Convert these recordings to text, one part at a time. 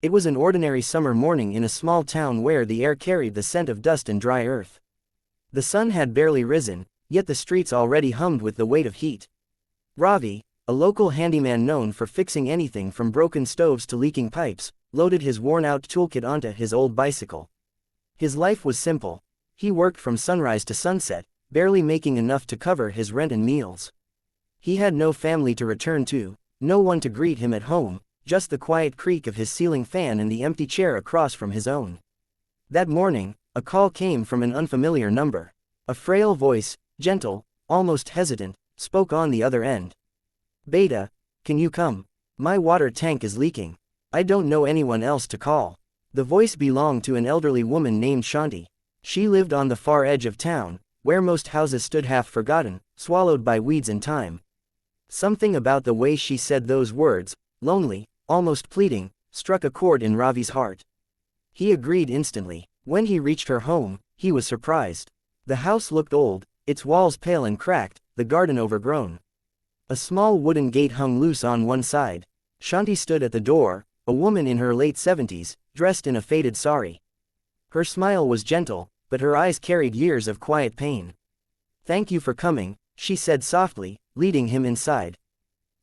It was an ordinary summer morning in a small town where the air carried the scent of dust and dry earth. The sun had barely risen, yet the streets already hummed with the weight of heat. Ravi, a local handyman known for fixing anything from broken stoves to leaking pipes, loaded his worn-out toolkit onto his old bicycle. His life was simple. He worked from sunrise to sunset, barely making enough to cover his rent and meals. He had no family to return to, no one to greet him at home, just the quiet creak of his ceiling fan and the empty chair across from his own. That morning, a call came from an unfamiliar number. A frail voice, gentle, almost hesitant, spoke on the other end. "Beta, can you come? My water tank is leaking. I don't know anyone else to call." The voice belonged to an elderly woman named Shanti. She lived on the far edge of town, where most houses stood half forgotten, swallowed by weeds and time. Something about the way she said those words, lonely, almost pleading, struck a chord in Ravi's heart. He agreed instantly. When he reached her home, he was surprised. The house looked old, its walls pale and cracked, the garden overgrown. A small wooden gate hung loose on one side. Shanti stood at the door, a woman in her late 70s, dressed in a faded sari. Her smile was gentle, but her eyes carried years of quiet pain. "Thank you for coming," she said softly, leading him inside.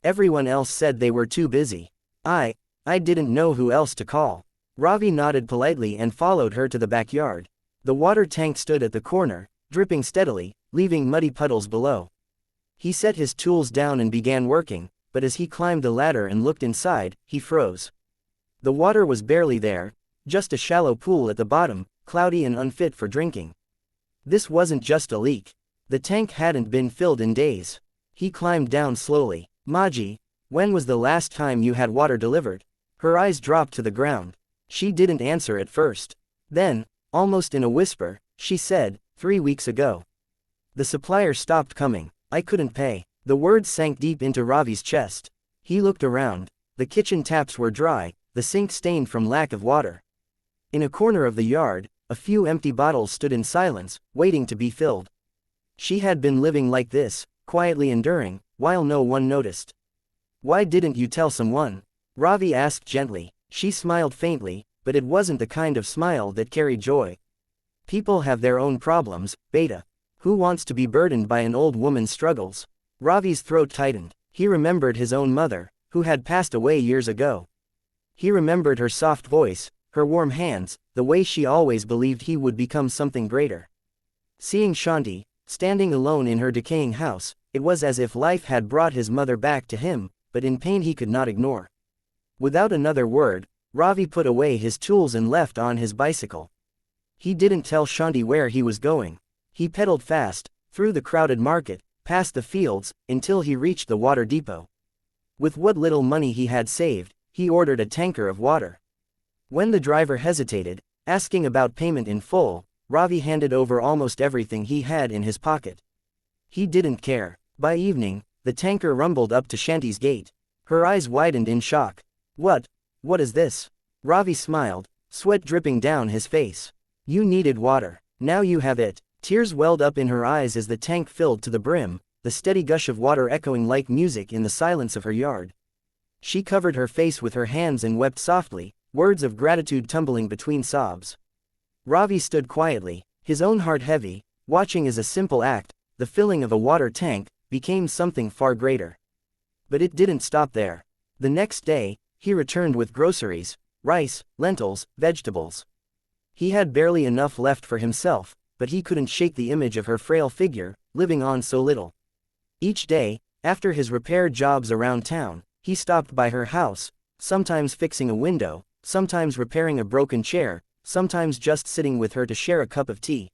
"Everyone else said they were too busy. I didn't know who else to call." Ravi nodded politely and followed her to the backyard. The water tank stood at the corner, dripping steadily, leaving muddy puddles below. He set his tools down and began working, but as he climbed the ladder and looked inside, he froze. The water was barely there, just a shallow pool at the bottom, cloudy and unfit for drinking. This wasn't just a leak. The tank hadn't been filled in days. He climbed down slowly. "Maji, when was the last time you had water delivered?" Her eyes dropped to the ground. She didn't answer at first. Then, almost in a whisper, she said, 3 weeks ago. "The supplier stopped coming. I couldn't pay." The words sank deep into Ravi's chest. He looked around. The kitchen taps were dry, the sink stained from lack of water. In a corner of the yard, a few empty bottles stood in silence, waiting to be filled. She had been living like this, quietly enduring, while no one noticed. "Why didn't you tell someone?" Ravi asked gently. She smiled faintly, but it wasn't the kind of smile that carried joy. "People have their own problems, Beta. Who wants to be burdened by an old woman's struggles?" Ravi's throat tightened. He remembered his own mother, who had passed away years ago. He remembered her soft voice, her warm hands, the way she always believed he would become something greater. Seeing Shanti, standing alone in her decaying house, it was as if life had brought his mother back to him, but in pain he could not ignore. Without another word, Ravi put away his tools and left on his bicycle. He didn't tell Shanti where he was going. He pedaled fast, through the crowded market, past the fields, until he reached the water depot. With what little money he had saved, he ordered a tanker of water. When the driver hesitated, asking about payment in full, Ravi handed over almost everything he had in his pocket. He didn't care. By evening, the tanker rumbled up to Shanti's gate. Her eyes widened in shock. What is this?" Ravi smiled, sweat dripping down his face. "You needed water. Now you have it." Tears welled up in her eyes as the tank filled to the brim, the steady gush of water echoing like music in the silence of her yard. She covered her face with her hands and wept softly, words of gratitude tumbling between sobs. Ravi stood quietly, his own heart heavy, watching as a simple act, the filling of a water tank, became something far greater. But it didn't stop there. The next day, he returned with groceries, rice, lentils, vegetables. He had barely enough left for himself, but he couldn't shake the image of her frail figure, living on so little. Each day, after his repair jobs around town, he stopped by her house, sometimes fixing a window, sometimes repairing a broken chair, sometimes just sitting with her to share a cup of tea.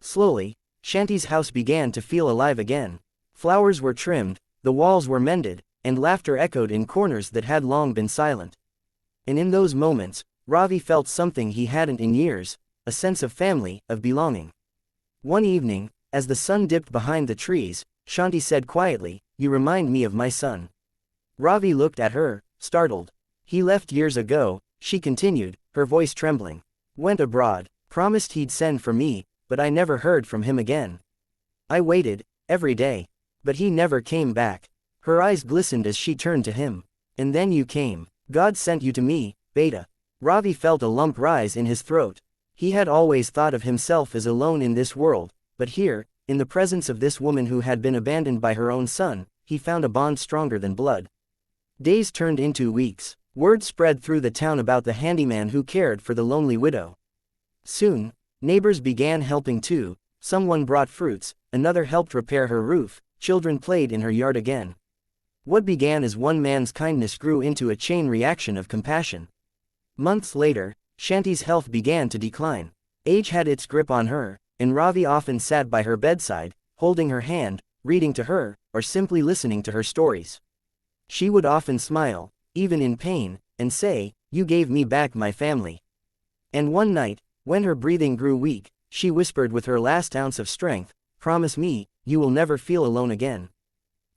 Slowly, Shanti's house began to feel alive again. Flowers were trimmed, the walls were mended, and laughter echoed in corners that had long been silent. And in those moments, Ravi felt something he hadn't in years, a sense of family, of belonging. One evening, as the sun dipped behind the trees, Shanti said quietly, "You remind me of my son." Ravi looked at her, startled. "He left years ago," she continued, her voice trembling. "Went abroad, promised he'd send for me, but I never heard from him again. I waited, every day. But he never came back." Her eyes glistened as she turned to him. "And then you came. God sent you to me, Beta." Ravi felt a lump rise in his throat. He had always thought of himself as alone in this world, but here, in the presence of this woman who had been abandoned by her own son, he found a bond stronger than blood. Days turned into weeks. Word spread through the town about the handyman who cared for the lonely widow. Soon, neighbors began helping too. Someone brought fruits, another helped repair her roof, children played in her yard again. What began as one man's kindness grew into a chain reaction of compassion. Months later, Shanti's health began to decline. Age had its grip on her, and Ravi often sat by her bedside, holding her hand, reading to her, or simply listening to her stories. She would often smile, even in pain, and say, "You gave me back my family." And one night, when her breathing grew weak, she whispered with her last ounce of strength, "Promise me, you will never feel alone again.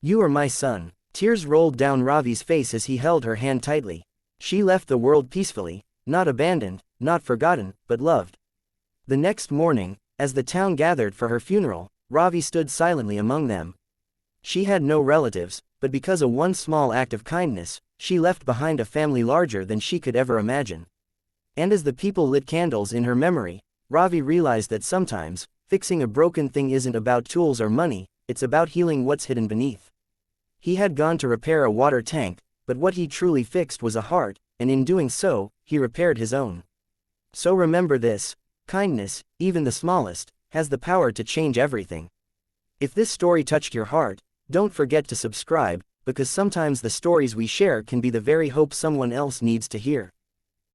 You are my son." Tears rolled down Ravi's face as he held her hand tightly. She left the world peacefully, not abandoned, not forgotten, but loved. The next morning, as the town gathered for her funeral, Ravi stood silently among them. She had no relatives, but because of one small act of kindness, she left behind a family larger than she could ever imagine. And as the people lit candles in her memory, Ravi realized that sometimes, fixing a broken thing isn't about tools or money, it's about healing what's hidden beneath. He had gone to repair a water tank, but what he truly fixed was a heart, and in doing so, he repaired his own. So remember this: kindness, even the smallest, has the power to change everything. If this story touched your heart, don't forget to subscribe, because sometimes the stories we share can be the very hope someone else needs to hear.